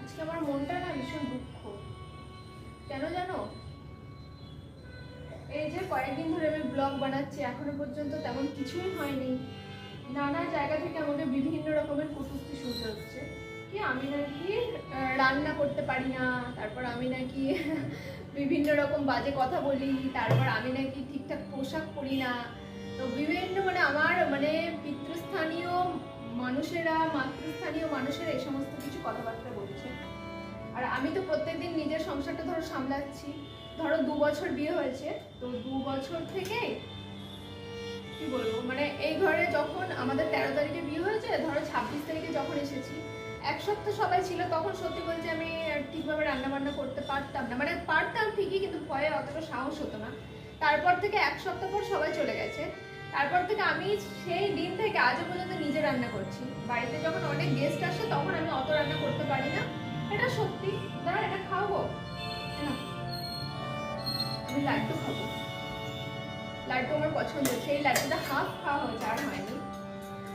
আজকে আমার মনটা না ভীষণ দুঃখ, কেন জানো? এই যে কয়েকদিন ধরে আমি ব্লগ বানাচ্ছি, এখনো পর্যন্ত তেমন কিছুই হয়নি। নানা জায়গা থেকে আমাকে বিভিন্ন রকমের কটূক্তি শুনতে হচ্ছে কি আমি নাকি রান্না করতে পারি না, তারপর আমি নাকি বিভিন্ন রকম বাজে কথা বলি, তারপর আমি নাকি ঠিকঠাক পোশাক পরি না। তো বিভিন্ন আমার পিতৃস্থানীয় মানুষেরা, মাতৃস্থানীয় মানুষেরা এই সমস্ত কিছু কথাবার্তা বলছে। আর আমি তো প্রত্যেকদিন নিজের সংসারটা ধরো সামলাচ্ছি। ধরো 2 বছর বিয়ে হয়েছে, তো 2 বছর থেকে কি বলবো, এই ঘরে যখন আমাদের 13 তারিখে বিয়ে হয়েছে, ধরো 26 তারিখে যখন এসেছি, 1 সপ্তাহ সবাই ছিল, তখন সত্যি বলছি আমি ঠিকভাবে রান্না বান্না করতে পারতাম না। পারতাম ঠিকই, কিন্তু ভয়ে অতটা সাহস হতো না। তারপর থেকে 1 সপ্তাহ পর সবাই চলে গেছে, তারপর থেকে আমি সেই দিন থেকে আজও পর্যন্ত নিজে রান্না করছি। বাড়িতে যখন অনেক গেস্ট আসে তখন আমি অত রান্না করতে পারি না, এটা সত্যি। দাঁড়া, এটা খাবো না, আমি লাড্ডু খাবো। লাড্ডু আমার পছন্দ, সেই লাড্ডুটা হাফ খাওয়া হয়েছে, আর হয়নি।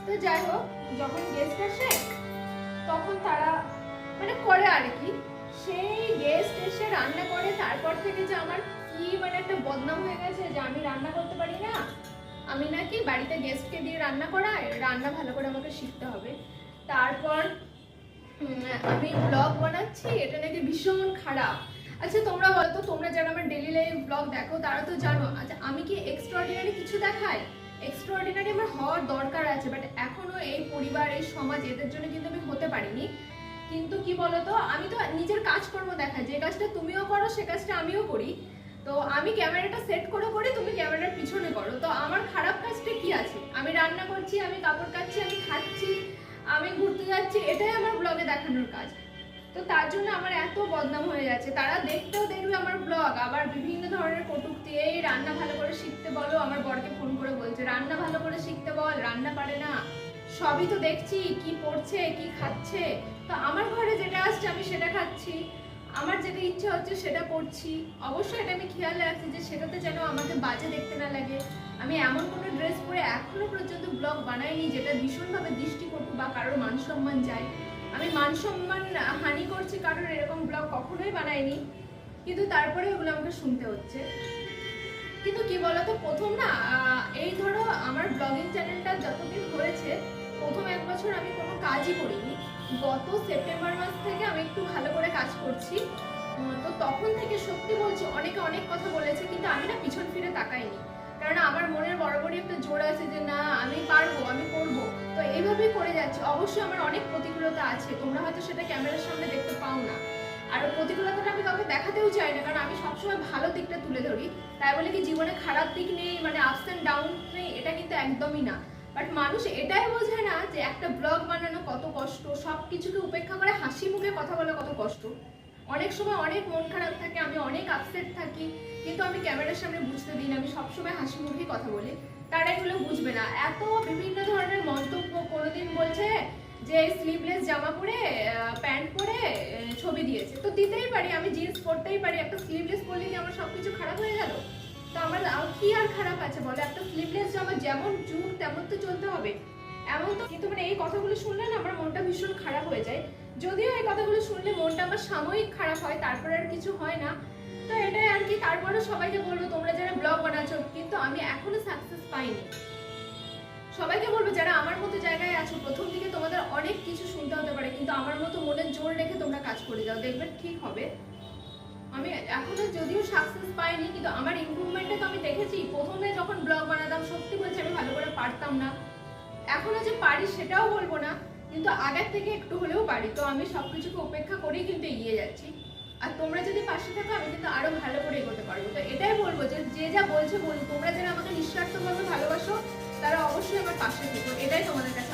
তো যাই হোক, যখন গেস্ট আসে তখন তারা করে আর কি, সেই গেস্ট এসে রান্না করে, তারপর থেকে যে আমার কি একটা বদনাম হয়ে গেছে যে আমি রান্না করতে পারি না, আমি নাকি বাড়িতে গেস্টকে দিয়ে রান্না করাই, রান্না ভালো করে আমাকে শিখতে হবে। তারপর আমি ব্লগ বানাচ্ছি, এটা নাকি ভীষণ খারাপ। আচ্ছা তোমরা বলতো, তোমরা যারা আমার ডেইলি লাইফ ব্লগ দেখো তারা তো জানো, আচ্ছা আমি কি এক্সট্রাঅর্ডিনারি কিছু দেখাই? এক্সট্রাঅর্ডিনারি আমার হওয়ার দরকার আছে, বাট এখনো এই পরিবার, এই সমাজ, এদের জন্য কিন্তু আমি হতে পারিনি। কিন্তু কি বলতো, আমি তো নিজের কাজকর্ম দেখাই, যে কাজটা তুমিও করো সে কাজটা আমিও করি। তো আমি ক্যামেরাটা সেট করে করি, তুমি ক্যামেরার পিছনে করো। তো আমার খারাপ কাজটা কি আছে? আমি রান্না করছি, আমি কাপড় কাচ্ছি, আমি খাচ্ছি, আমি ঘুরতে যাচ্ছি, এটাই আমার ব্লগে দেখানোর কাজ। তো তার জন্য আমার এত বদনাম হয়ে যাচ্ছে। তারা দেখতেও দেখবে আমার ব্লগ, আবার বিভিন্ন ধরনের কটূক্তি, এই রান্না ভালো করে শিখতে বলো। আমার বরকে ফোন করে বলছে রান্না ভালো করে শিখতে বল, রান্না পারে না। সবই তো দেখছি, কি পড়ছে, কি খাচ্ছে। তো আমার ঘরে যেটা আসছে আমি সেটা খাচ্ছি, আমার যেটা ইচ্ছা হচ্ছে সেটা করছি। অবশ্যই এটা আমি খেয়াল রাখছি যে সেটাতে যেন আমাকে বাজে দেখতে না লাগে। আমি এমন কোনো ড্রেস পরে এখনো পর্যন্ত ব্লগ বানাইনি যেটা ভীষণভাবে দৃষ্টিকটু বা কারোর মান সম্মান যায়। আমি মান সম্মান হানি করছি কারোর, এরকম ব্লগ কখনোই বানাইনি, কিন্তু তারপরে ওগুলো আমাকে শুনতে হচ্ছে। কিন্তু কি বলতো, প্রথম না এই ধরো আমার ব্লগিং চ্যানেলটা যতদিন হয়েছে, প্রথম 1 বছর আমি কোনো কাজই করিনি। গত সেপ্টেম্বর মাস থেকে আমি একটু ভালো করে কাজ করছি। তো তখন থেকে সত্যি বলছি, অনেকে অনেক কথা বলেছে, কিন্তু আমি না পিছন ফিরে তাকাইনি, কারণ আমার মনের বরাবরই একটা জোর আছে যে না আমি পারবো, আমি করব। তো এইভাবেই করে যাচ্ছি। অবশ্যই আমার অনেক প্রতিকূলতা আছে, তোমরা হয়তো সেটা ক্যামেরার সামনে দেখতে পাও না। আর প্রতিকূলতাটা আমি কাউকে দেখাতেও চাই না, কারণ আমি সবসময় ভালো দিকটা তুলে ধরি। তাই বলে কি জীবনে খারাপ দিক নেই, আপস অ্যান্ড ডাউন নেই, এটা কিন্তু একদমই না। বাট মানুষ এটাই বোঝে না যে একটা ব্লগ বানানো কত কষ্ট, সব কিছুকে উপেক্ষা করে হাসি মুখে কথা বলা কত কষ্ট। অনেক সময় অনেক মন খারাপ থাকে, আমি অনেক আপসেট থাকি, কিন্তু আমি ক্যামেরার সামনে বুঝতে দিই না, আমি সবসময় হাসি মুখেই কথা বলি। তারা এগুলো বুঝবে না। এত বিভিন্ন ধরনের মন্তব্য, কোনোদিন বলছে যে স্লিভলেস জামা পরে, প্যান্ট পরে ছবি দিয়েছে, তো দিতেই পারি, আমি জিন্স পরতেই পারি, একটা স্লিভলেস পরলে কি আমার সবকিছু খারাপ হয়ে গেল? তো আমার কি আর খারাপ আছে বলো? একটা স্লিভলেস জামা যেমন যুগ তেমন তো চলতে হবে, এমন তো। কিন্তু এই কথাগুলো শুনলে না আমার মনটা ভীষণ খারাপ হয়ে যায়। যদিও এই কথাগুলো শুনলে মনটা আমার সাময়িক খারাপ হয়, তারপরে আর কিছু হয় না। তো এটাই আর কি। তারপরে সবাইকে বলবো, তোমরা যারা ব্লগ বানাচ্ছো, কিন্তু আমি এখনো সাকসেস পাইনি। সবাইকে বলবো যারা আমার মতো জায়গায় আছো, প্রথম দিকে তোমাদের অনেক কিছু শুনতে হতে পারে, কিন্তু আমার মতো মনের জোর রেখে তোমরা কাজ করে যাও, দেখবে ঠিক হবে। আমি এখনো যদিও সাকসেস পাইনি, কিন্তু আমার ইমপ্রুভমেন্টটা তো আমি দেখেছি। প্রথমে যখন ব্লগ বানাতাম সত্যি বলছি আমি ভালো করে পারতাম না, এখনো যে পারি সেটাও বলবো না, কিন্তু আগের থেকে একটু হলেও পারি। তো আমি সবকিছুকে উপেক্ষা করেই কিন্তু এগিয়ে যাচ্ছি। আর তোমরা যদি পাশে থাকো, আমি কিন্তু আরো ভালো করে এগোতে পারবো। তো এটাই বলবো যে যে যা বলছে বলুন, তোমরা যারা আমাকে নিঃস্বার্থভাবে ভালোবাসো তারা অবশ্যই আমার পাশে থেকো, এটাই তোমাদের কাছে